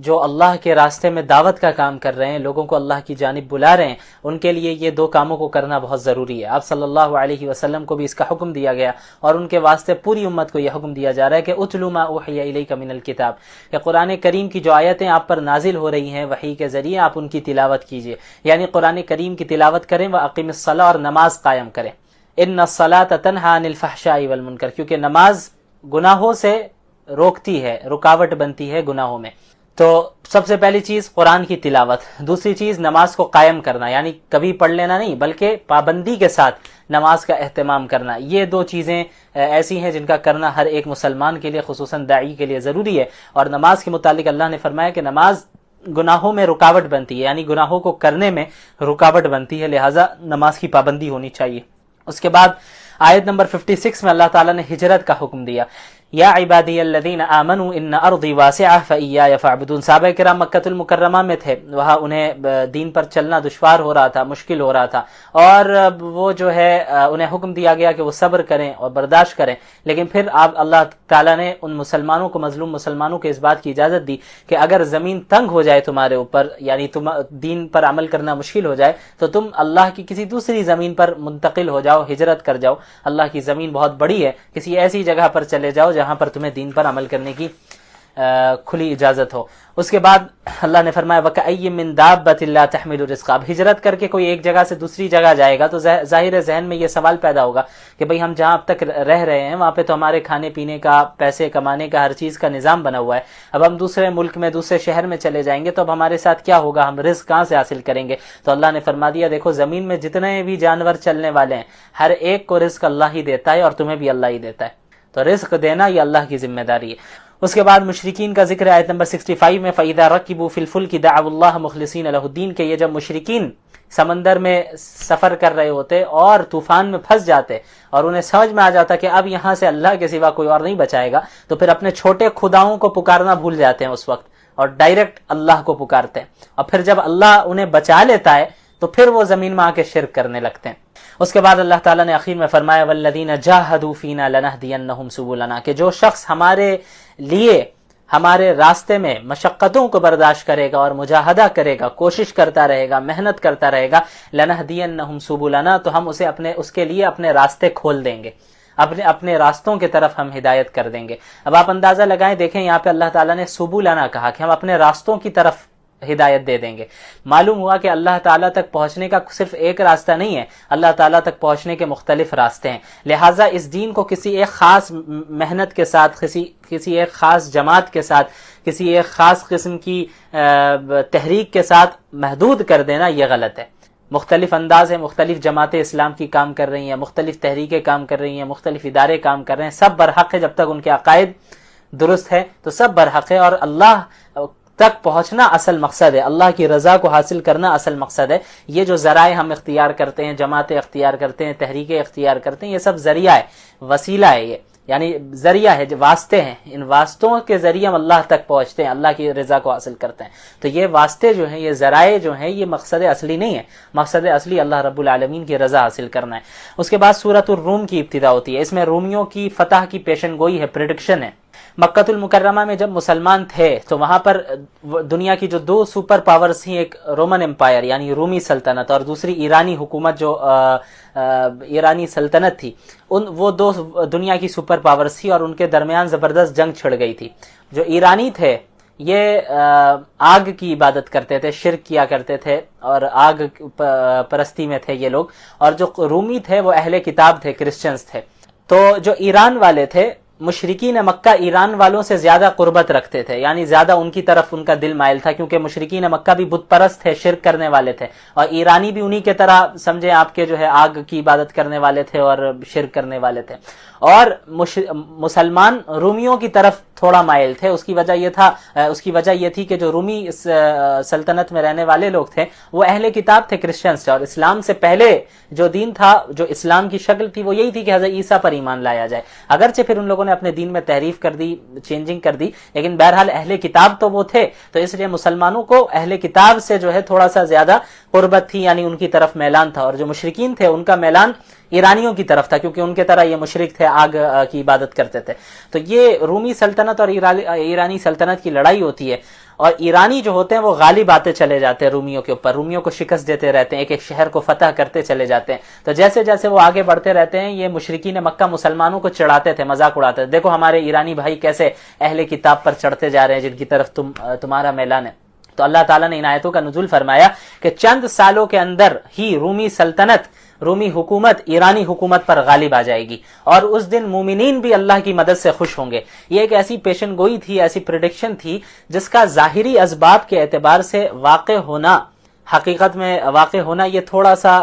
جو اللہ کے راستے میں دعوت کا کام کر رہے ہیں، لوگوں کو اللہ کی جانب بلا رہے ہیں، ان کے لیے یہ دو کاموں کو کرنا بہت ضروری ہے۔ آپ صلی اللہ علیہ وسلم کو بھی اس کا حکم دیا گیا، اور ان کے واسطے پوری امت کو یہ حکم دیا جا رہا ہے کہ اتلو ما اوحی الیک من الکتاب، کہ قرآن کریم کی جو آیتیں آپ پر نازل ہو رہی ہیں وحی کے ذریعے، آپ ان کی تلاوت کیجئے، یعنی قرآن کریم کی تلاوت کریں، واقیم الصلاۃ، اور نماز قائم کریں۔ ان الصلاۃ تنہی عن الفحشاء والمنکر، کیونکہ نماز گناہوں سے روکتی ہے، رکاوٹ بنتی ہے گناہوں میں۔ تو سب سے پہلی چیز قرآن کی تلاوت، دوسری چیز نماز کو قائم کرنا، یعنی کبھی پڑھ لینا نہیں بلکہ پابندی کے ساتھ نماز کا اہتمام کرنا۔ یہ دو چیزیں ایسی ہیں جن کا کرنا ہر ایک مسلمان کے لیے، خصوصاً داعی کے لیے ضروری ہے۔ اور نماز کے متعلق اللہ نے فرمایا کہ نماز گناہوں میں رکاوٹ بنتی ہے، یعنی گناہوں کو کرنے میں رکاوٹ بنتی ہے، لہٰذا نماز کی پابندی ہونی چاہیے۔ اس کے بعد آیت نمبر 56 میں اللہ تعالیٰ نے ہجرت کا حکم دیا۔ یا عبادی الذین آمنوا ان ارضی واسعہ فایای فاعبدون۔ صحابہ کرام مکۃ المکرمہ میں تھے، وہاں انہیں دین پر چلنا دشوار ہو رہا تھا، مشکل ہو رہا تھا، اور وہ جو ہے انہیں حکم دیا گیا کہ وہ صبر کریں اور برداشت کریں، لیکن پھر اللہ تعالیٰ نے ان مسلمانوں کو، مظلوم مسلمانوں کو اس بات کی اجازت دی کہ اگر زمین تنگ ہو جائے تمہارے اوپر، یعنی تم دین پر عمل کرنا مشکل ہو جائے، تو تم اللہ کی کسی دوسری زمین پر منتقل ہو جاؤ، ہجرت کر جاؤ۔ اللہ کی زمین بہت بڑی ہے، کسی ایسی جگہ پر چلے جاؤ جہاں پر تمہیں دین پر عمل کرنے کی کھلی اجازت ہو۔ اس کے بعد اللہ نے فرمایا وَكَأَيٍّ مِّن دَابَّةٍ لَا تَحْمِلُ رِزْقَهَا۔ اب ہجرت کر کے کوئی ایک جگہ سے دوسری جگہ جائے گا تو ظاہر ذہن میں یہ سوال پیدا ہوگا کہ بھئی ہم جہاں اب تک رہ رہے ہیں وہاں پہ تو ہمارے کھانے پینے کا، پیسے کمانے کا، ہر چیز کا نظام بنا ہوا ہے، اب ہم دوسرے ملک میں، دوسرے شہر میں چلے جائیں گے تو اب ہمارے ساتھ کیا ہوگا، ہم رزق کہاں سے حاصل کریں گے؟ تو اللہ نے فرما دیا دیکھو زمین میں جتنے بھی جانور چلنے والے ہیں ہر ایک کو رزق اللہ ہی دیتا ہے، اور تمہیں بھی اللہ ہی دیتا ہے، تو رزق دینا یہ اللہ کی ذمہ داری ہے۔ اس کے بعد مشرکین کا ذکر ہے آیت نمبر 65 میں، فَإِذَا رَكِبُوا فِي الْفُلْكِ دَعَوُا اللَّهَ مُخْلِصِينَ لَهُ الدِّينَ، کہ یہ جب مشرکین سمندر میں سفر کر رہے ہوتے اور طوفان میں پھنس جاتے اور انہیں سمجھ میں آ جاتا کہ اب یہاں سے اللہ کے سوا کوئی اور نہیں بچائے گا، تو پھر اپنے چھوٹے خداؤں کو پکارنا بھول جاتے ہیں اس وقت اور ڈائریکٹ اللہ کو پکارتے ہیں، اور پھر جب اللہ انہیں بچا لیتا ہے تو پھر وہ زمین میں آ کے شرک کرنے لگتے ہیں۔ اس کے بعد اللہ تعالیٰ نے آخر میں فرمایا وَالَّذِينَ جَاهَدُوا فِينَا لَنَهْدِيَنَّهُمْ سُبُلَنَا، کہ جو شخص ہمارے لیے ہمارے راستے میں مشقتوں کو برداشت کرے گا اور مجاہدہ کرے گا، کوشش کرتا رہے گا، محنت کرتا رہے گا، لَنَهْدِيَنَّهُمْ سُبُلَنَا، تو ہم اس کے لیے اپنے راستے کھول دیں گے، اپنے راستوں کی طرف ہم ہدایت کر دیں گے۔ اب آپ اندازہ لگائیں، دیکھیں یہاں پہ اللہ تعالیٰ نے سبولنا کہا کہ ہم اپنے راستوں کی طرف ہدایت دے دیں گے۔ معلوم ہوا کہ اللہ تعالیٰ تک پہنچنے کا صرف ایک راستہ نہیں ہے، اللہ تعالیٰ تک پہنچنے کے مختلف راستے ہیں، لہٰذا اس دین کو کسی ایک خاص محنت کے ساتھ، کسی ایک خاص جماعت کے ساتھ، کسی ایک خاص قسم کی تحریک کے ساتھ محدود کر دینا یہ غلط ہے۔ مختلف انداز ہیں، مختلف جماعتیں اسلام کی کام کر رہی ہیں، مختلف تحریکیں کام کر رہی ہیں، مختلف ادارے کام کر رہے ہیں، سب برحق ہے جب تک ان کے عقائد درست ہے تو سب برحق ہے، اور اللہ تک پہنچنا اصل مقصد ہے، اللہ کی رضا کو حاصل کرنا اصل مقصد ہے۔ یہ جو ذرائع ہم اختیار کرتے ہیں، جماعتیں اختیار کرتے ہیں، تحریکیں اختیار کرتے ہیں، یہ سب ذریعہ ہے، وسیلہ ہے، یہ یعنی ذریعہ ہے، واسطے ہیں، ان واسطوں کے ذریعے ہم اللہ تک پہنچتے ہیں، اللہ کی رضا کو حاصل کرتے ہیں۔ تو یہ واسطے جو ہیں، یہ ذرائع جو ہیں، یہ مقصد اصلی نہیں ہے، مقصد اصلی اللہ رب العالمین کی رضا حاصل کرنا ہے۔ اس کے بعد سورۃ الروم کی ابتدا ہوتی ہے، اس میں رومیوں کی فتح کی پیشن گوئی ہے، پریڈکشن ہے۔ مکۃ المکرمہ میں جب مسلمان تھے تو وہاں پر دنیا کی جو دو سپر پاورز تھیں، ایک رومن امپائر یعنی رومی سلطنت اور دوسری ایرانی حکومت جو ایرانی سلطنت تھی، وہ دو دنیا کی سپر پاورز تھی اور ان کے درمیان زبردست جنگ چھڑ گئی تھی۔ جو ایرانی تھے یہ آگ کی عبادت کرتے تھے، شرک کیا کرتے تھے اور آگ پرستی میں تھے یہ لوگ، اور جو رومی تھے وہ اہل کتاب تھے، کرسچنز تھے۔ تو جو ایران والے تھے، مشرکین مکہ ایران والوں سے زیادہ قربت رکھتے تھے، یعنی زیادہ ان کی طرف ان کا دل مائل تھا، کیونکہ مشرکین مکہ بھی بت پرست تھے، شرک کرنے والے تھے، اور ایرانی بھی انہی کے طرح سمجھیں آپ کے جو ہے آگ کی عبادت کرنے والے تھے اور شرک کرنے والے تھے، اور مسلمان رومیوں کی طرف تھوڑا مائل تھے۔ اس کی وجہ یہ تھی کہ جو رومی سلطنت میں رہنے والے لوگ تھے وہ اہل کتاب تھے، کرسچنز تھے، اور اسلام سے پہلے جو دین تھا، جو اسلام کی شکل تھی، وہ یہی تھی کہ حضرت عیسیٰ پر ایمان لایا جائے۔ اگرچہ پھر ان لوگوں نے اپنے دین میں تحریف کر دی، چینجنگ کر دی، لیکن بہرحال اہل کتاب تو وہ تھے، تو اس لیے مسلمانوں کو اہل کتاب سے جو ہے تھوڑا سا زیادہ قربت تھی، یعنی ان کی طرف میلان تھا، اور جو مشرکین تھے ان کا میلان ایرانیوں کی طرف تھا، کیونکہ ان کے طرح یہ مشرک تھے، آگ کی عبادت کرتے تھے۔ تو یہ رومی سلطنت اور ایرانی سلطنت کی لڑائی ہوتی ہے، اور ایرانی جو ہوتے ہیں وہ غالب آتے چلے جاتے ہیں رومیوں کے اوپر، رومیوں کو شکست دیتے رہتے ہیں، ایک ایک شہر کو فتح کرتے چلے جاتے ہیں۔ تو جیسے جیسے وہ آگے بڑھتے رہتے ہیں، یہ مشرکین مکہ مسلمانوں کو چڑھاتے تھے، مذاق اڑاتے تھے، دیکھو ہمارے ایرانی بھائی کیسے اہل کتاب پر چڑھتے جا رہے ہیں جن کی طرف تمہارا میلان ہے۔ تو اللہ تعالیٰ نے ان آیتوں کا نزول فرمایا کہ چند سالوں کے اندر ہی رومی سلطنت، رومی حکومت ایرانی حکومت پر غالب آ جائے گی، اور اس دن مومنین بھی اللہ کی مدد سے خوش ہوں گے۔ یہ ایک ایسی پیشن گوئی تھی، ایسی پریڈکشن تھی جس کا ظاہری اسباب کے اعتبار سے واقع ہونا، حقیقت میں واقع ہونا یہ تھوڑا سا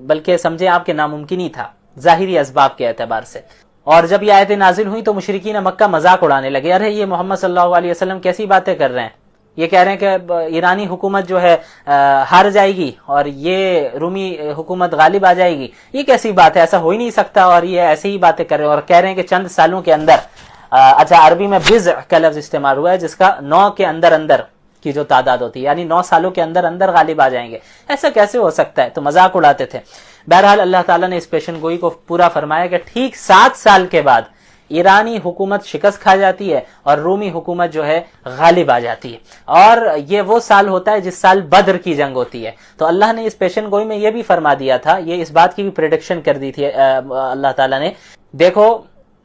بلکہ سمجھے آپ کے ناممکن ہی تھا ظاہری اسباب کے اعتبار سے۔ اور جب یہ آیتیں نازل ہوئی تو مشرکین مکہ مذاق اڑانے لگے، ارے یہ محمد صلی اللہ علیہ وسلم کیسی باتیں کر رہے ہیں، یہ کہہ رہے ہیں کہ ایرانی حکومت جو ہے ہار جائے گی اور یہ رومی حکومت غالب آ جائے گی، یہ کیسی بات ہے، ایسا ہو ہی نہیں سکتا، اور یہ ایسے ہی باتیں کر رہے ہیں، اور کہہ رہے ہیں کہ چند سالوں کے اندر، اچھا عربی میں بضع کا لفظ استعمال ہوا ہے جس کا 9 کے اندر اندر کی جو تعداد ہوتی ہے، یعنی 9 سالوں کے اندر اندر غالب آ جائیں گے، ایسا کیسے ہو سکتا ہے، تو مذاق اڑاتے تھے۔ بہرحال اللہ تعالیٰ نے اس پیشن گوئی کو پورا فرمایا کہ ٹھیک 7 سال کے بعد ایرانی حکومت شکست کھا جاتی ہے اور رومی حکومت جو ہے غالب آ جاتی ہے، اور یہ وہ سال ہوتا ہے جس سال بدر کی جنگ ہوتی ہے۔ تو اللہ نے اس پیشن گوئی میں یہ بھی فرما دیا تھا، یہ اس بات کی بھی پریڈکشن کر دی تھی اللہ تعالیٰ نے، دیکھو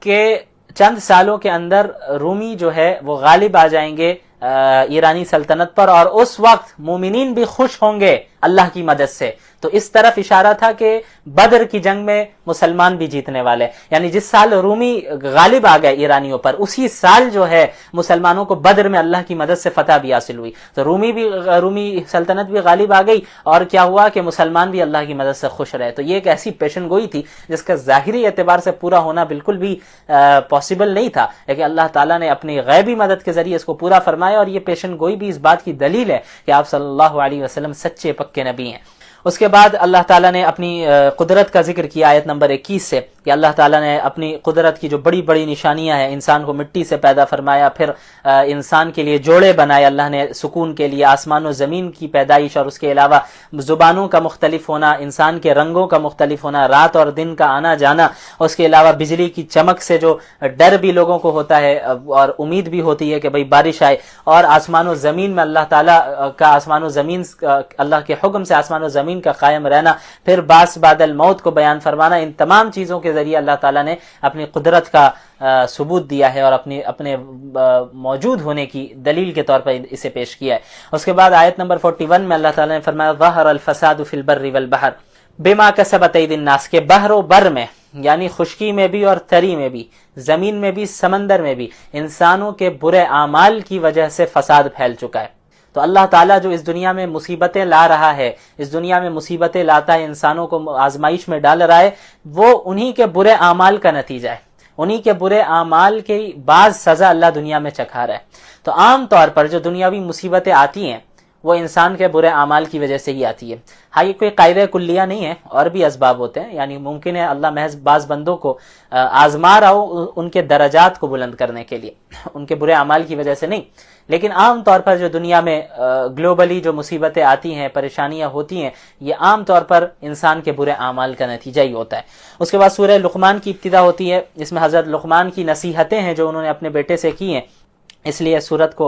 کہ چند سالوں کے اندر رومی جو ہے وہ غالب آ جائیں گے ایرانی سلطنت پر، اور اس وقت مومنین بھی خوش ہوں گے اللہ کی مدد سے۔ تو اس طرف اشارہ تھا کہ بدر کی جنگ میں مسلمان بھی جیتنے والے، یعنی جس سال رومی غالب آ گئے ایرانیوں پر، اسی سال جو ہے مسلمانوں کو بدر میں اللہ کی مدد سے فتح بھی حاصل ہوئی۔ تو رومی سلطنت بھی غالب آ گئی، اور کیا ہوا کہ مسلمان بھی اللہ کی مدد سے خوش رہے۔ تو یہ ایک ایسی پیشن گوئی تھی جس کا ظاہری اعتبار سے پورا ہونا بالکل بھی پاسبل نہیں تھا، لیکن اللہ تعالیٰ نے اپنی غیبی مدد کے ذریعے اس کو پورا فرمایا، اور یہ پیشن گوئی بھی اس بات کی دلیل ہے کہ آپ صلی اللہ علیہ وسلم سچے پکے نبی ہیں۔ اس کے بعد اللہ تعالیٰ نے اپنی قدرت کا ذکر کیا آیت نمبر 21 سے، کہ اللہ تعالیٰ نے اپنی قدرت کی جو بڑی بڑی نشانیاں ہیں، انسان کو مٹی سے پیدا فرمایا، پھر انسان کے لیے جوڑے بنائے اللہ نے سکون کے لیے، آسمان و زمین کی پیدائش، اور اس کے علاوہ زبانوں کا مختلف ہونا، انسان کے رنگوں کا مختلف ہونا، رات اور دن کا آنا جانا، اس کے علاوہ بجلی کی چمک سے جو ڈر بھی لوگوں کو ہوتا ہے اور امید بھی ہوتی ہے کہ بھئی بارش آئے، اور آسمان و زمین میں اللہ تعالیٰ کا اللہ کے حکم سے آسمان و زمین کا قائم رہنا، پھر باس بعد الموت کو بیان فرمانا، ان تمام چیزوں کے ذریعے اللہ تعالیٰ نے اپنی قدرت کا ثبوت دیا ہے اور اپنے موجود ہونے کی دلیل کے طور پر اسے پیش کیا ہے۔ اس کے بعد آیت نمبر 41 میں اللہ تعالیٰ نے فرمایا ظہر الفساد فی البر والبحر بما کسبت ایدی الناس، کے بحر و بر میں، یعنی خشکی میں بھی اور تری میں بھی، زمین میں بھی سمندر میں بھی، انسانوں کے برے اعمال کی وجہ سے فساد پھیل چکا ہے۔ تو اللہ تعالیٰ جو اس دنیا میں مصیبتیں لا رہا ہے، اس دنیا میں مصیبتیں لاتا ہے، انسانوں کو آزمائش میں ڈال رہا ہے، وہ انہی کے برے اعمال کا نتیجہ ہے، انہی کے برے اعمال کی بعض سزا اللہ دنیا میں چکھا رہا ہے۔ تو عام طور پر جو دنیاوی مصیبتیں آتی ہیں وہ انسان کے برے اعمال کی وجہ سے ہی آتی ہے۔ ہاں یہ کوئی قاعدہ کلیہ نہیں ہے، اور بھی اسباب ہوتے ہیں، یعنی ممکن ہے اللہ محض بعض بندوں کو آزما رہا ہو ان کے درجات کو بلند کرنے کے لیے، ان کے برے اعمال کی وجہ سے نہیں، لیکن عام طور پر جو دنیا میں گلوبلی جو مصیبتیں آتی ہیں، پریشانیاں ہوتی ہیں، یہ عام طور پر انسان کے برے اعمال کا نتیجہ ہی ہوتا ہے۔ اس کے بعد سورہ لقمان کی ابتدا ہوتی ہے، اس میں حضرت لقمان کی نصیحتیں ہیں جو انہوں نے اپنے بیٹے سے کی ہیں، اس لیے سورت کو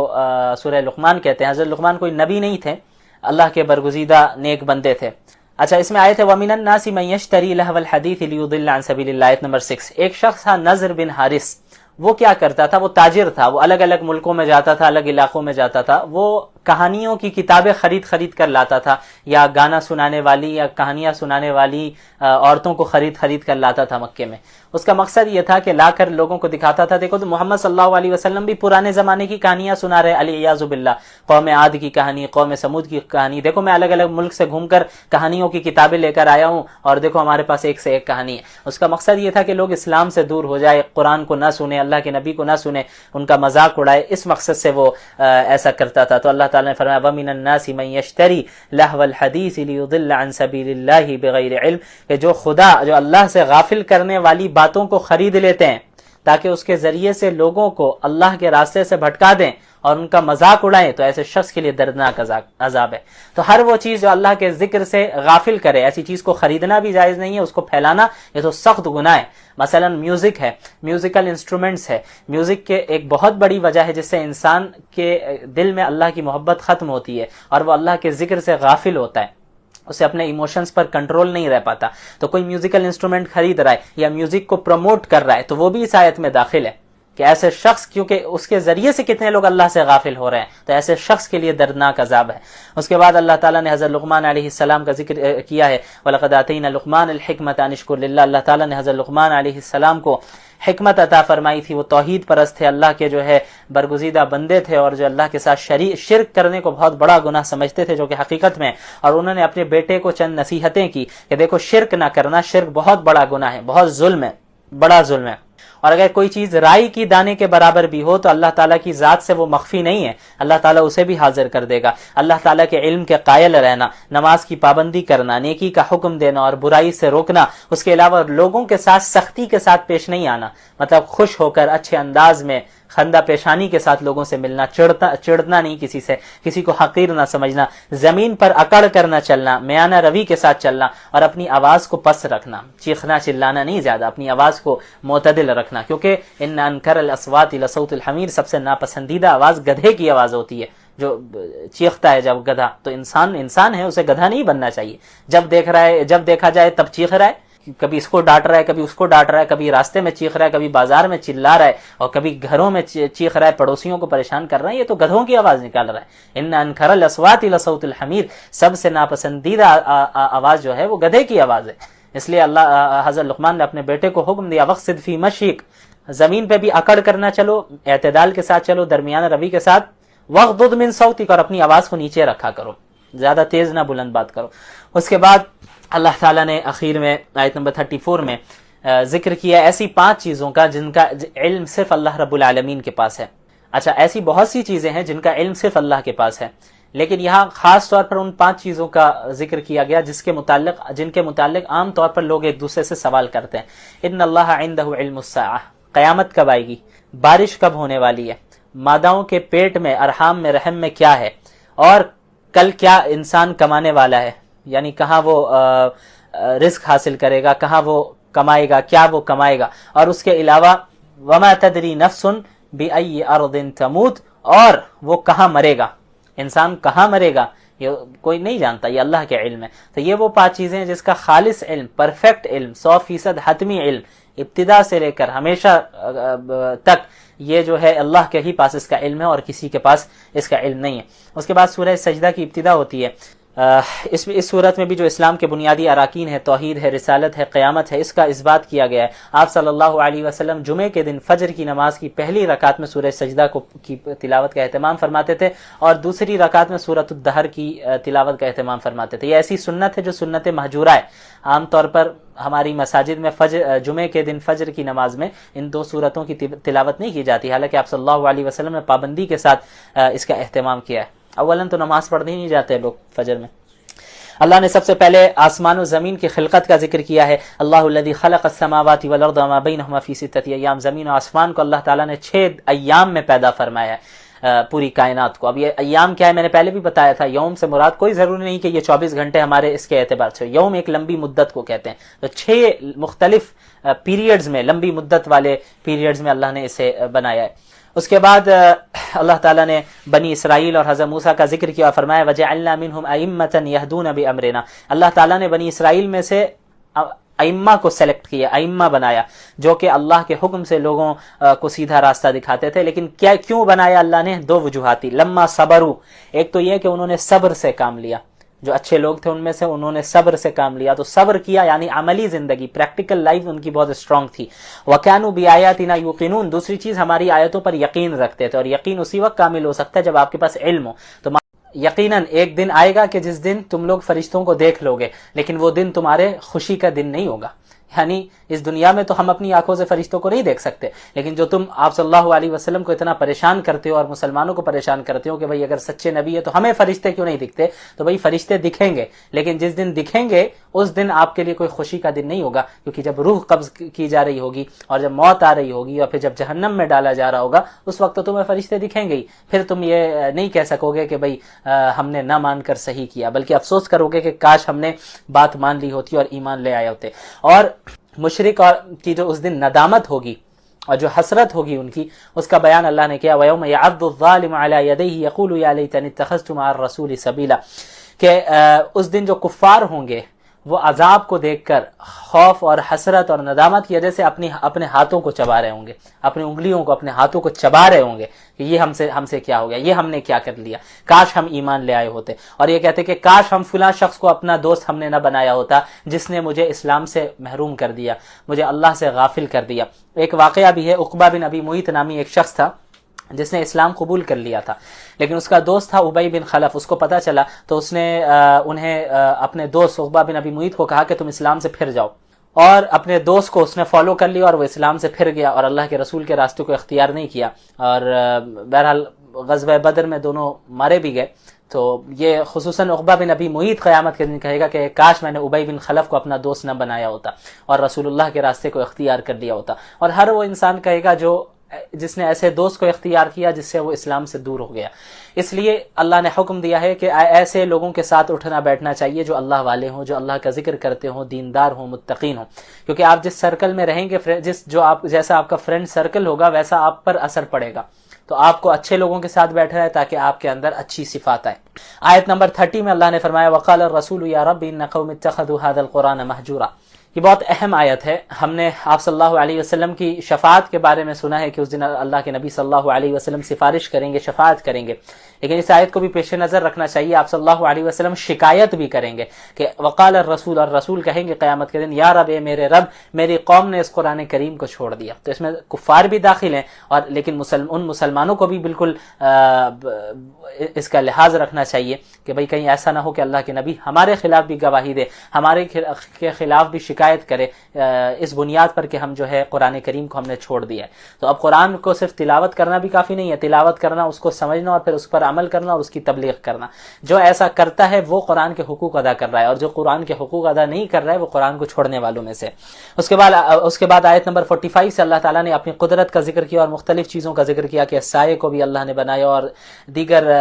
سورہ لقمان کہتے ہیں۔ حضرت لقمان کوئی نبی نہیں تھے، اللہ کے برگزیدہ نیک بندے تھے۔ اچھا اس میں آیت ہے وَمِنَ النَّاسِ مَن يَشْتَرِي لَهْوَ الْحَدِيثِ لِيُضِلَّ عَن سَبِيلِ اللَّهِ، آیت نمبر 6۔ ایک شخص تھا نضر بن حارث، وہ کیا کرتا تھا، وہ تاجر تھا، وہ الگ الگ ملکوں میں جاتا تھا، الگ علاقوں میں جاتا تھا، وہ کہانیوں کی کتابیں خرید کر لاتا تھا، یا گانا سنانے والی یا کہانیاں سنانے والی عورتوں کو خرید کر لاتا تھا مکے میں۔ اس کا مقصد یہ تھا کہ لا کر لوگوں کو دکھاتا تھا، دیکھو تو محمد صلی اللہ علیہ وسلم بھی پرانے زمانے کی کہانیاں سنا رہے، علیہ باللہ، قوم عاد کی کہانی، قوم سمود کی کہانی، دیکھو میں الگ الگ ملک سے گھوم کر کہانیوں کی کتابیں لے کر آیا ہوں، اور دیکھو ہمارے پاس ایک سے ایک کہانی ہے۔ اس کا مقصد یہ تھا کہ لوگ اسلام سے دور ہو جائے، قرآن کو نہ سنیں، اللہ کے نبی کو نہ سنیں، ان کا مذاق اڑائے، اس مقصد سے وہ ایسا کرتا تھا۔ تو اللہ تعالیٰ نے فرمایا وَمِنَ النَّاسِ مَن يَشْتَرِي لَهْوَ الْحَدِيثِ لِيُضِلَّ عَن سَبِيلِ اللَّهِ بِغَيْرِ علم، کہ جو اللہ سے غافل کرنے والی باتوں کو خرید لیتے ہیں تاکہ اس کے ذریعے سے لوگوں کو اللہ کے راستے سے بھٹکا دیں، اور ان کا مذاق اڑائیں تو ایسے شخص کے لیے دردناک عذاب ہے۔ تو ہر وہ چیز جو اللہ کے ذکر سے غافل کرے، ایسی چیز کو خریدنا بھی جائز نہیں ہے، اس کو پھیلانا یہ تو سخت گناہ ہے۔ مثلا میوزک ہے، میوزیکل انسٹرومنٹس ہے، میوزک کے ایک بہت بڑی وجہ ہے جس سے انسان کے دل میں اللہ کی محبت ختم ہوتی ہے اور وہ اللہ کے ذکر سے غافل ہوتا ہے، اسے اپنے ایموشنز پر کنٹرول نہیں رہ پاتا۔ تو کوئی میوزیکل انسٹرومنٹ خرید رہا ہے یا میوزک کو پروموٹ کر رہا ہے تو وہ بھی اس آیت میں داخل ہے کہ ایسے شخص، کیونکہ اس کے ذریعے سے کتنے لوگ اللہ سے غافل ہو رہے ہیں، تو ایسے شخص کے لیے دردناک عذاب ہے۔ اس کے بعد اللہ تعالیٰ نے حضرت لقمان علیہ السلام کا ذکر کیا ہے، وَلَقَدْ آتَيْنَا لُقْمَانَ الْحِكْمَةَ أَنِ اشْكُرْ لِلَّهِ۔ اللہ تعالیٰ نے حضرت لقمان علیہ السلام کو حکمت عطا فرمائی تھی، وہ توحید پرست تھے، اللہ کے جو ہے برگزیدہ بندے تھے، اور جو اللہ کے ساتھ شرک کرنے کو بہت بڑا گناہ سمجھتے تھے، جو کہ حقیقت میں، اور انہوں نے اپنے بیٹے کو چند نصیحتیں کی کہ دیکھو شرک نہ کرنا، شرک بہت بڑا گناہ ہے، بہت ظلم ہے، بڑا ظلم ہے، اور اگر کوئی چیز رائی کی دانے کے برابر بھی ہو تو اللہ تعالیٰ کی ذات سے وہ مخفی نہیں ہے، اللہ تعالیٰ اسے بھی حاضر کر دے گا۔ اللہ تعالیٰ کے علم کے قائل رہنا، نماز کی پابندی کرنا، نیکی کا حکم دینا اور برائی سے روکنا، اس کے علاوہ لوگوں کے ساتھ سختی کے ساتھ پیش نہیں آنا، مطلب خوش ہو کر اچھے انداز میں خندہ پیشانی کے ساتھ لوگوں سے ملنا، چڑھنا نہیں کسی سے، کسی کو حقیر نہ سمجھنا، زمین پر اکڑ کر نہ چلنا، میانہ روی کے ساتھ چلنا، اور اپنی آواز کو پس رکھنا، چیخنا چلانا نہیں زیادہ، اپنی آواز کو معتدل رکھنا، کیونکہ ان انکر الاصوات لصوت الحمیر، سب سے ناپسندیدہ آواز گدھے کی آواز ہوتی ہے، جو چیختا ہے جب گدھا، تو انسان ہے، اسے گدھا نہیں بننا چاہیے، جب دیکھا جائے تب چیخ رہا ہے، کبھی اس کو ڈانٹ رہا ہے، کبھی اس کو ڈانٹ رہا ہے، کبھی راستے میں چیخ رہا ہے، کبھی بازار میں چلا رہا ہے، اور کبھی گھروں میں چیخ رہا ہے، پڑوسیوں کو پریشان کر رہا ہے، یہ تو گدھوں کی آواز نکال رہا ہے۔ ان انکر الاصوات لصوت الحمیر، سب سے ناپسندیدہ آواز جو ہے وہ گدھے کی آواز ہے۔ اس لیے حضرت لقمان نے اپنے بیٹے کو حکم دیا، وقصد فی مشیک، زمین پہ بھی اکڑ کرنا چلو، اعتدال کے ساتھ چلو، درمیانہ روی کے ساتھ، وغضض من صوتک، اور اپنی آواز کو نیچے رکھا کرو، زیادہ تیز نہ بلند بات کرو۔ اس کے بعد اللہ تعالیٰ نے آخر میں آیت نمبر 34 میں ذکر کیا ایسی 5 چیزوں کا جن کا علم صرف اللہ رب العالمین کے پاس ہے۔ اچھا، ایسی بہت سی چیزیں ہیں جن کا علم صرف اللہ کے پاس ہے، لیکن یہاں خاص طور پر ان 5 چیزوں کا ذکر کیا گیا جن کے متعلق عام طور پر لوگ ایک دوسرے سے سوال کرتے ہیں۔ ان اللہ عندہ علم الساعہ، قیامت کب آئے گی، بارش کب ہونے والی ہے، ماداؤں کے پیٹ میں، ارحام میں، رحم میں کیا ہے، اور کل کیا انسان کمانے والا ہے، یعنی کہاں وہ رزق حاصل کرے گا، کہاں وہ کمائے گا، کیا وہ کمائے گا، اور اس کے علاوہ وما تدری نفس بأی ارض تموت، اور وہ کہاں مرے گا، انسان کہاں مرے گا یہ کوئی نہیں جانتا، یہ اللہ کے علم ہے۔ تو یہ وہ 5 چیزیں ہیں جس کا خالص علم، پرفیکٹ علم، 100% حتمی علم، ابتدا سے لے کر ہمیشہ تک یہ جو ہے اللہ کے ہی پاس اس کا علم ہے، اور کسی کے پاس اس کا علم نہیں ہے۔ اس کے بعد سورہ سجدہ کی ابتدا ہوتی ہے۔ اس صورت میں بھی جو اسلام کے بنیادی اراکین ہے، توحید ہے، رسالت ہے، قیامت ہے، اس کا اثبات کیا گیا ہے۔ آپ صلی اللہ علیہ وسلم جمعے کے دن فجر کی نماز کی پہلی رکعت میں سورہ سجدہ کی تلاوت کا اہتمام فرماتے تھے، اور دوسری رکعت میں سورۃ الدہر کی تلاوت کا اہتمام فرماتے تھے۔ یہ ایسی سنت ہے جو سنت مہجورہ ہے، عام طور پر ہماری مساجد میں جمعے کے دن فجر کی نماز میں ان 2 سورتوں کی تلاوت نہیں کی جاتی، حالانکہ آپ صلی اللہ علیہ وسلم نے پابندی کے ساتھ اس کا اہتمام کیا ہے۔ اولاً تو نماز پڑھنے نہیں جاتے لوگ فجر میں۔ اللہ نے سب سے پہلے آسمان و زمین کی خلقت کا ذکر کیا ہے۔ اللہ الذی خلق السماوات والارض وما بینہما فی 6 ایام، زمین و آسمان کو اللہ تعالیٰ نے 6 ایام میں پیدا فرمایا ہے، پوری کائنات کو۔ اب یہ ایام کیا ہے میں نے پہلے بھی بتایا تھا، یوم سے مراد کوئی ضروری نہیں کہ یہ 24 گھنٹے ہمارے اس کے اعتبار سے، یوم ایک لمبی مدت کو کہتے ہیں، تو 6 مختلف پیریڈز میں، لمبی مدت والے پیریڈز میں اللہ نے اسے بنایا ہے۔ اس کے بعد اللہ تعالیٰ نے بنی اسرائیل اور حضرت موسیٰ کا ذکر کیا، فرمایا وَجَعَلْنَا مِنْهُمْ أَئِمَّةً يَهْدُونَ بِأَمْرِنَا، اللہ تعالیٰ نے بنی اسرائیل میں سے ائمہ کو سلیکٹ کیا، ائمہ بنایا جو کہ اللہ کے حکم سے لوگوں کو سیدھا راستہ دکھاتے تھے۔ لیکن کیوں بنایا اللہ نے؟ 2 وجوہاتی، لما صبروا، ایک تو یہ کہ انہوں نے صبر سے کام لیا، جو اچھے لوگ تھے ان میں سے انہوں نے صبر سے کام لیا، تو صبر کیا یعنی عملی زندگی، پریکٹیکل لائف ان کی بہت اسٹرانگ تھی۔ وَكَانُوا بِآيَاتِنَا يُوقِنُونَ، دوسری چیز ہماری آیتوں پر یقین رکھتے تھے، اور یقین اسی وقت کامل ہو سکتا ہے جب آپ کے پاس علم ہو۔ تو یقیناً ایک دن آئے گا کہ جس دن تم لوگ فرشتوں کو دیکھ لو گے، لیکن وہ دن تمہارے خوشی کا دن نہیں ہوگا، یعنی اس دنیا میں تو ہم اپنی آنکھوں سے فرشتوں کو نہیں دیکھ سکتے، لیکن جو تم آپ صلی اللہ علیہ وسلم کو اتنا پریشان کرتے ہو اور مسلمانوں کو پریشان کرتے ہو کہ بھئی اگر سچے نبی ہے تو ہمیں فرشتے کیوں نہیں دکھتے، تو بھئی فرشتے دکھیں گے، لیکن جس دن دکھیں گے اس دن آپ کے لیے کوئی خوشی کا دن نہیں ہوگا، کیونکہ جب روح قبض کی جا رہی ہوگی اور جب موت آ رہی ہوگی اور پھر جب جہنم میں ڈالا جا رہا ہوگا، اس وقت تو تمہیں فرشتے دکھیں گے ہی، پھر تم یہ نہیں کہہ سکو گے کہ بھئی ہم نے نہ مان کر صحیح کیا، بلکہ افسوس کرو گے کہ کاش ہم نے بات مان لی ہوتی اور ایمان لے آئے ہوتے۔ اور مشرک کی جو اس دن ندامت ہوگی اور جو حسرت ہوگی ان کی، اس کا بیان اللہ نے کیا، وَيَوْمَ يَعَضُّ الظَّالِمُ عَلَى يَدَيْهِ يَقُولُ يَا لَيْتَنِي اتَّخَذْتُ مَعَ الرَّسُولِ سَبِيلًا، کہ اس دن جو کفار ہوں گے وہ عذاب کو دیکھ کر خوف اور حسرت اور ندامت کی وجہ سے اپنے ہاتھوں کو چبا رہے ہوں گے، اپنی انگلیوں کو، اپنے ہاتھوں کو چبا رہے ہوں گے کہ یہ ہم سے کیا ہو گیا، یہ ہم نے کیا کر لیا، کاش ہم ایمان لے آئے ہوتے، اور یہ کہتے کہ کاش ہم فلاں شخص کو اپنا دوست ہم نے نہ بنایا ہوتا جس نے مجھے اسلام سے محروم کر دیا، مجھے اللہ سے غافل کر دیا۔ ایک واقعہ بھی ہے، عقبہ بن ابی معیط نامی ایک شخص تھا جس نے اسلام قبول کر لیا تھا، لیکن اس کا دوست تھا ابی بن خلف، اس کو پتہ چلا تو اس نے انہیں اپنے دوست عقبہ بن ابی معیط کو کہا کہ تم اسلام سے پھر جاؤ، اور اپنے دوست کو اس نے فالو کر لیا اور وہ اسلام سے پھر گیا اور اللہ کے رسول کے راستے کو اختیار نہیں کیا، اور بہرحال غزوہ بدر میں دونوں مارے بھی گئے۔ تو یہ خصوصاً عقبہ بن ابی معیط قیامت کے دن کہے گا کہ کاش میں نے ابی بن خلف کو اپنا دوست نہ بنایا ہوتا اور رسول اللہ کے راستے کو اختیار کر لیا ہوتا، اور ہر وہ انسان کہے گا جس نے ایسے دوست کو اختیار کیا جس سے وہ اسلام سے دور ہو گیا۔ اس لیے اللہ نے حکم دیا ہے کہ ایسے لوگوں کے ساتھ اٹھنا بیٹھنا چاہیے جو اللہ والے ہوں، جو اللہ کا ذکر کرتے ہوں، دیندار ہوں، متقین ہوں، کیونکہ آپ جس سرکل میں رہیں گے، جیسا آپ کا فرینڈ سرکل ہوگا ویسا آپ پر اثر پڑے گا، تو آپ کو اچھے لوگوں کے ساتھ بیٹھنا ہے تاکہ آپ کے اندر اچھی صفات آئیں۔ آیت نمبر 30 میں اللہ نے فرمایا وقال الرسول یا رب ان قوم اتخذوا هذا القرآن مہجورا۔ یہ بہت اہم آیت ہے۔ ہم نے آپ صلی اللہ علیہ وسلم کی شفاعت کے بارے میں سنا ہے کہ اس دن اللہ کے نبی صلی اللہ علیہ وسلم سفارش کریں گے، شفاعت کریں گے، لیکن اس آیت کو بھی پیش نظر رکھنا چاہیے۔ آپ صلی اللہ علیہ وسلم شکایت بھی کریں گے کہ وقال الرسول، اور رسول کہیں گے قیامت کے دن یا رب، اے میرے رب، میری قوم نے اس قرآن کریم کو چھوڑ دیا۔ تو اس میں کفار بھی داخل ہیں، اور لیکن ان مسلمانوں کو بھی بالکل اس کا لحاظ رکھنا چاہیے کہ بھئی کہیں ایسا نہ ہو کہ اللہ کے نبی ہمارے خلاف بھی گواہی دے، ہمارے کے خلاف بھی شکایت کرے اس بنیاد پر کہ ہم جو ہے قرآن کریم کو ہم نے چھوڑ دیا ہے۔ تو اب قرآن کو صرف تلاوت کرنا بھی کافی نہیں ہے، تلاوت کرنا، اس کو سمجھنا اور پھر اس پر عمل کرنا اور اس کی تبلیغ کرنا۔ جو ایسا کرتا ہے وہ قرآن کے حقوق ادا کر رہا ہے، اور جو قرآن کے حقوق ادا نہیں کر رہا ہے وہ قرآن کو چھوڑنے والوں میں سے۔ اس کے بعد آیت نمبر 45 سے اللہ تعالیٰ نے اپنی قدرت کا ذکر کیا اور مختلف چیزوں کا ذکر کیا کہ سائے کو بھی اللہ نے بنایا اور دیگر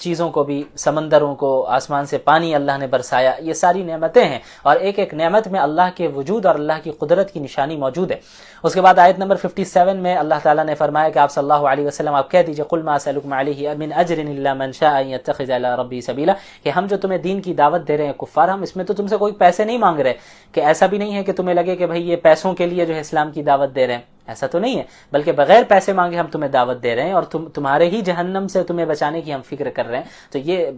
چیزوں کو بھی، سمندروں کو، آسمان سے پانی اللہ نے برسایا۔ یہ ساری نعمتیں ہیں، اور ایک ایک نعمت میں اللہ کے وجود اور اللہ کی قدرت کی نشانی موجود ہے۔ اس کے بعد آیت نمبر 57 میں اللہ تعالیٰ نے فرمایا کہ آپ صلی اللہ علیہ وسلم آپ کہہ دیجئے قل ما اسألکم علیہ من اجر الا من شاء ان يتخذ الى ربی سبیلا، کہ ہم جو تمہیں دین کی دعوت دے رہے ہیں کفار، ہم اس میں تو تم سے کوئی پیسے نہیں مانگ رہے، کہ ایسا بھی نہیں ہے کہ تمہیں لگے کہ بھئی یہ پیسوں کے لیے جو ہے اسلام کی دعوت دے رہے ہیں، ایسا تو نہیں ہے، بلکہ بغیر پیسے مانگے ہم تمہیں دعوت دے رہے ہیں، اور تمہارے ہی جہنم سے تمہیں بچانے کی ہم فکر کر رہے ہیں۔ تو یہ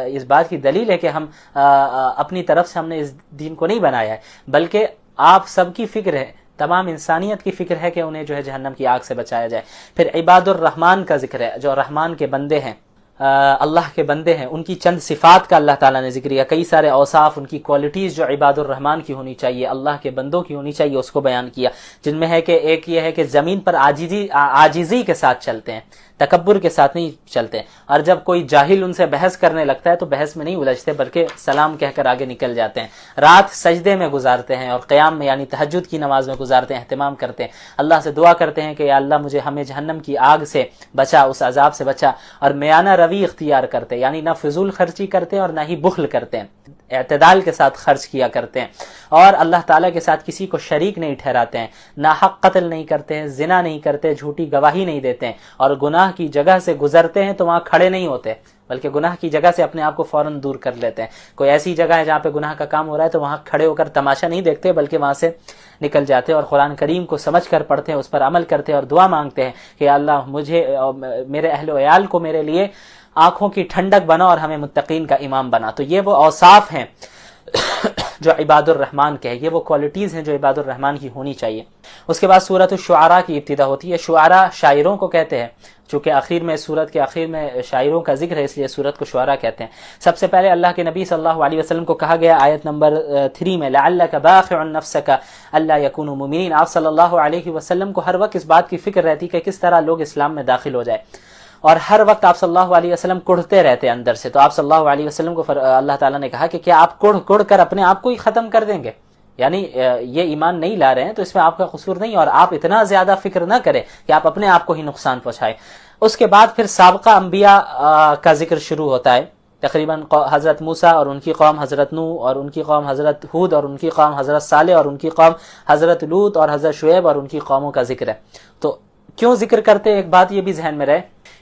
اس بات کی دلیل ہے کہ ہم اپنی طرف سے ہم نے اس دین کو نہیں بنایا ہے، بلکہ آپ سب کی فکر ہے، تمام انسانیت کی فکر ہے کہ انہیں جو ہے جہنم کی آگ سے بچایا جائے۔ پھر عباد الرحمن کا ذکر ہے، جو رحمان کے بندے ہیں، اللہ کے بندے ہیں، ان کی چند صفات کا اللہ تعالیٰ نے ذکر کیا، کئی سارے اوصاف، ان کی کوالٹیز جو عباد الرحمن کی ہونی چاہیے، اللہ کے بندوں کی ہونی چاہیے، اس کو بیان کیا، جن میں ہے کہ ایک یہ ہے کہ زمین پر عاجزی کے ساتھ چلتے ہیں، تکبر کے ساتھ نہیں چلتے، اور جب کوئی جاہل ان سے بحث کرنے لگتا ہے تو بحث میں نہیں الجھتے بلکہ سلام کہہ کر آگے نکل جاتے ہیں، رات سجدے میں گزارتے ہیں اور قیام میں یعنی تہجد کی نماز میں گزارتے ہیں، اہتمام کرتے ہیں، اللہ سے دعا کرتے ہیں کہ یا اللہ ہمیں جہنم کی آگ سے بچا، اس عذاب سے بچا، اور میانہ روی اختیار کرتے ہیں، یعنی نہ فضول خرچی کرتے ہیں اور نہ ہی بخل کرتے ہیں، اعتدال کے ساتھ خرچ کیا کرتے ہیں، اور اللہ تعالیٰ کے ساتھ کسی کو شریک نہیں ٹھہراتے ہیں، ناحق قتل نہیں کرتے ہیں، زنا نہیں کرتے، جھوٹی گواہی نہیں دیتے ہیں، اور گناہ کی جگہ سے گزرتے ہیں تو وہاں کھڑے نہیں ہوتے بلکہ گناہ کی جگہ سے اپنے آپ کو فوراً دور کر لیتے ہیں۔ کوئی ایسی جگہ ہے جہاں پہ گناہ کا کام ہو رہا ہے تو وہاں کھڑے ہو کر تماشا نہیں دیکھتے بلکہ وہاں سے نکل جاتے ہیں، اور قرآن کریم کو سمجھ کر پڑھتے ہیں، اس پر عمل کرتے ہیں اور دعا مانگتے ہیں کہ اللہ مجھے اور میرے اہل و عیال کو میرے لیے آنکھوں کی ٹھنڈک بنا اور ہمیں متقین کا امام بنا۔ تو یہ وہ اوصاف ہیں جو عباد الرحمن کے ہیں، یہ وہ کوالٹیز ہیں جو عباد الرحمن کی ہونی چاہیے۔ اس کے بعد سورۃ الشعراء کی ابتدا ہوتی ہے۔ شعراء شاعروں کو کہتے ہیں، چونکہ آخر میں سورت کے آخر میں شاعروں کا ذکر ہے اس لیے سورت کو شعراء کہتے ہیں۔ سب سے پہلے اللہ کے نبی صلی اللہ علیہ وسلم کو کہا گیا آیت نمبر 3 میں لعلک باخع نفسک الا یکونوا مؤمنین۔ آپ صلی اللہ علیہ وسلم کو ہر وقت اس بات کی فکر رہتی کہ کس طرح لوگ اسلام میں داخل ہو جائے، اور ہر وقت آپ صلی اللہ علیہ وسلم کڑھتے رہتے اندر سے۔ تو آپ صلی اللہ علیہ وسلم کو اللہ تعالیٰ نے کہا کہ کیا آپ کڑھ کر اپنے آپ کو ہی ختم کر دیں گے؟ یعنی یہ ایمان نہیں لا رہے ہیں تو اس میں آپ کا قصور نہیں، اور آپ اتنا زیادہ فکر نہ کریں کہ آپ اپنے آپ کو ہی نقصان پہنچائیں۔ اس کے بعد پھر سابقہ انبیاء کا ذکر شروع ہوتا ہے، تقریباً حضرت موسیٰ اور ان کی قوم حضرت نوح، اور ان کی قوم حضرت ہود، اور ان کی قوم حضرت صالح، اور ان کی قوم حضرت لوط اور حضرت شعیب، اور ان کی قوموں کا ذکر ہے۔ تو کیوں ذکر کرتے؟ ایک بات یہ بھی ذہن میں رہے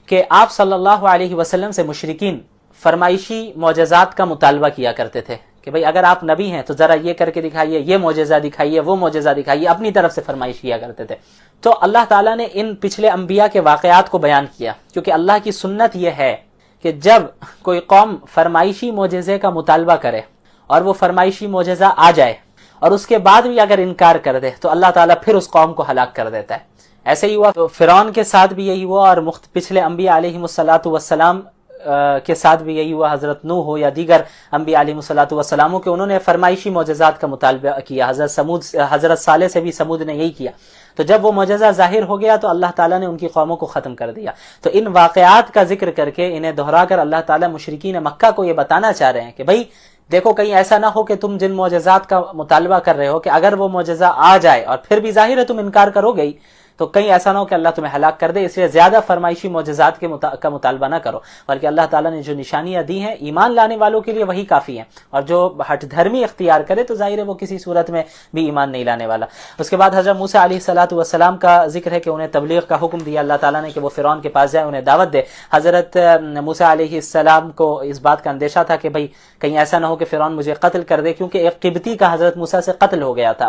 کہ آپ صلی اللہ علیہ وسلم سے مشرکین فرمائشی معجزات کا مطالبہ کیا کرتے تھے کہ بھئی اگر آپ نبی ہیں تو ذرا یہ کر کے دکھائیے، یہ معجزہ دکھائیے، وہ معجزہ دکھائیے، اپنی طرف سے فرمائش کیا کرتے تھے۔ تو اللہ تعالیٰ نے ان پچھلے انبیاء کے واقعات کو بیان کیا، کیونکہ اللہ کی سنت یہ ہے کہ جب کوئی قوم فرمائشی معجزے کا مطالبہ کرے اور وہ فرمائشی معجزہ آ جائے اور اس کے بعد بھی اگر انکار کر دے تو اللہ تعالیٰ پھر اس قوم کو ہلاک کر دیتا ہے۔ ایسے ہی ہوا تو فرعون کے ساتھ بھی یہی ہوا، اور پچھلے انبیاء علیہ الصلاۃ والسلام کے ساتھ بھی یہی ہوا، حضرت نوح ہو یا دیگر انبیاء علیہ الصلاۃ والسلام کہ انہوں نے فرمائشی معجزات کا مطالبہ کیا۔ حضرت صالح سے بھی سمود نے یہی کیا۔ تو جب وہ معجزہ ظاہر ہو گیا تو اللہ تعالیٰ نے ان کی قوموں کو ختم کر دیا۔ تو ان واقعات کا ذکر کر کے انہیں دہرا کر اللہ تعالیٰ مشرکین مکہ کو یہ بتانا چاہ رہے ہیں کہ بھائی دیکھو کہیں ایسا نہ ہو کہ تم جن معجزات کا مطالبہ کر رہے ہو کہ اگر وہ معجزہ آ جائے اور پھر بھی ظاہر ہے تم انکار کرو گے تو کہیں ایسا نہ ہو کہ اللہ تمہیں ہلاک کر دے، اس لیے زیادہ فرمائشی معجزات کا مطالبہ نہ کرو، بلکہ اللہ تعالیٰ نے جو نشانیاں دی ہیں ایمان لانے والوں کے لیے وہی کافی ہیں، اور جو ہٹ دھرمی اختیار کرے تو ظاہر ہے وہ کسی صورت میں بھی ایمان نہیں لانے والا۔ اس کے بعد حضرت موسیٰ علیہ الصلاۃ والسلام کا ذکر ہے کہ انہیں تبلیغ کا حکم دیا اللہ تعالیٰ نے کہ وہ فرعون کے پاس جائے، انہیں دعوت دے۔ حضرت موسیٰ علیہ السلام کو اس بات کا اندیشہ تھا کہ بھئی کہیں ایسا نہ ہو کہ فرعون مجھے قتل کر دے، کیونکہ ایک قبطی کا حضرت موسیٰ سے قتل ہو گیا تھا۔